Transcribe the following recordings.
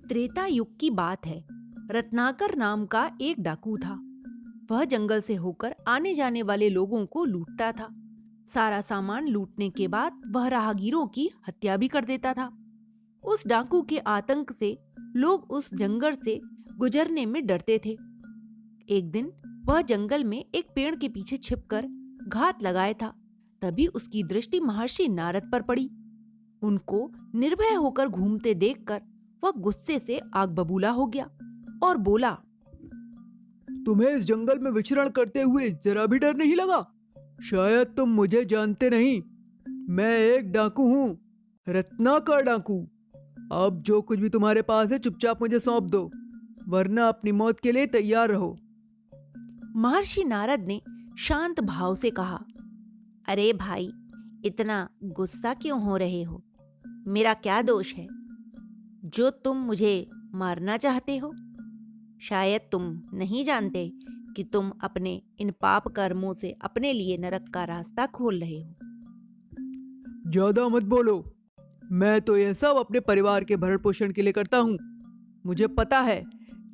त्रेता युग की बात है। रत्नाकर नाम का एक डाकू था। वह जंगल से होकर आने जाने वाले लोगों को लूटता था। सारा सामान लूटने के बाद वह राहगीरों की हत्या भी कर देता था। उस डाकू के आतंक से लोग उस जंगल से गुजरने में डरते थे। एक दिन वह जंगल में एक पेड़ के पीछे छिपकर घात लगाए था। तभी उसकी दृष्टि महर्षि नारद पर पड़ी। उनको निर्भय होकर घूमते देखकर वह गुस्से से आग बबूला हो गया और बोला, तुम्हें इस जंगल में विचरण करते हुए जरा भी डर नहीं लगा? शायद तुम मुझे जानते नहीं। मैं एक डाकू हूँ, रत्नाकर डाकू। अब जो कुछ भी तुम्हारे पास है चुपचाप मुझे सौंप दो, वरना अपनी मौत के लिए तैयार रहो। महर्षि नारद ने शांत भाव से कहा, अरे भाई, इतना गुस्सा क्यों हो रहे हो? मेरा क्या दोष है जो तुम मुझे मारना चाहते हो? शायद तुम नहीं जानते कि तुम अपने इन पाप कर्मों से अपने लिए नरक का रास्ता खोल रहे हो। ज्यादा मत बोलो। मैं तो यह सब अपने परिवार के भरण पोषण के लिए करता हूँ। मुझे पता है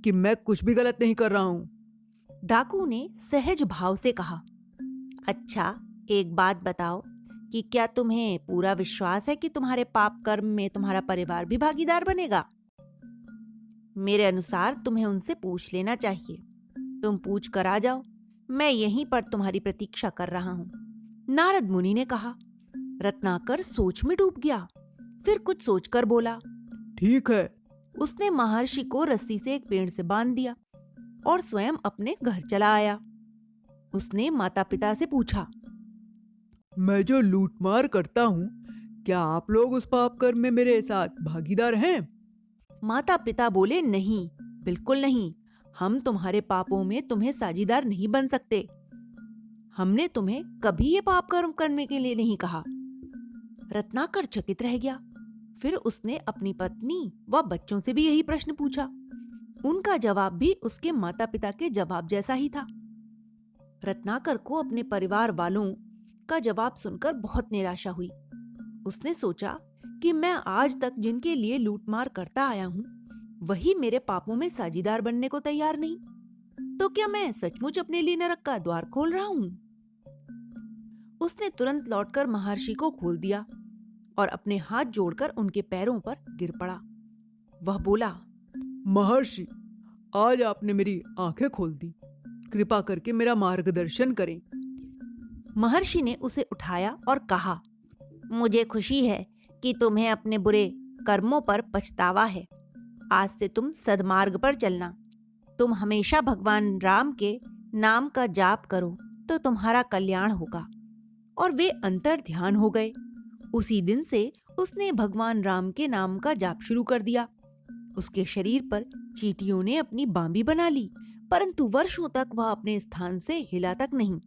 कि मैं कुछ भी गलत नहीं कर रहा हूँ। डाकू ने सहज भाव से कहा, अच्छा, एक बात बताओ कि क्या तुम्हें पूरा विश्वास है कि तुम्हारे पाप कर्म में तुम्हारा परिवार भी भागीदार बनेगा? मेरे अनुसार तुम्हें उनसे पूछ लेना चाहिए। तुम पूछ कर आ जाओ, मैं यहीं पर तुम्हारी प्रतीक्षा कर रहा हूं। नारद मुनि ने कहा। रत्नाकर सोच में डूब गया। फिर कुछ सोचकर बोला। ठीक है। उसने महर्षि को रस्सी से एक पेड़ से बांध दिया और स्वयं अपने घर चला आया। उसने माता पिता से पूछा, मैं जो लूटमार करता हूँ, क्या आप लोग उस पाप कर्म में मेरे साथ भागीदार हैं? माता पिता बोले, नहीं, बिल्कुल नहीं। हम तुम्हारे पापों में तुम्हें साझीदार नहीं बन सकते। हमने तुम्हें कभी ये पाप कर्म करने के लिए नहीं कहा। रत्नाकर चकित रह गया। फिर उसने अपनी पत्नी व बच्चों से भी यही प्रश्न पूछा। उनका जवाब भी उसके माता पिता के जवाब जैसा ही था। रत्नाकर को अपने परिवार वालों का जवाब सुनकर बहुत निराशा हुई। उसने सोचा कि मैं आज तक जिनके लिए लूटमार करता आया हूं, वही मेरे पापों में साझीदार बनने को तैयार नहीं। तो क्या मैं सचमुच अपने लिए नरक का द्वार खोल रहा हूं? उसने तुरंत लौटकर महर्षि को खोल दिया और अपने हाथ जोड़कर उनके पैरों पर गिर पड़ा। वह बोला, महर्षि, आज आपने मेरी आंखें खोल दी। कृपा करके मेरा मार्गदर्शन करें। महर्षि ने उसे उठाया और कहा, मुझे खुशी है कि तुम्हें अपने बुरे कर्मों पर पछतावा है। आज से तुम सद्मार्ग पर चलना। तुम हमेशा भगवान राम के नाम का जाप करो तो तुम्हारा कल्याण होगा। और वे अंतर ध्यान हो गए। उसी दिन से उसने भगवान राम के नाम का जाप शुरू कर दिया। उसके शरीर पर चींटियों ने अपनी बांबी बना ली, परंतु वर्षों तक वह अपने स्थान से हिला तक नहीं।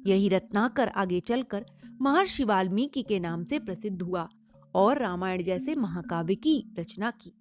यही रत्नाकर आगे चलकर महर्षि वाल्मीकि के नाम से प्रसिद्ध हुआ और रामायण जैसे महाकाव्य की रचना की।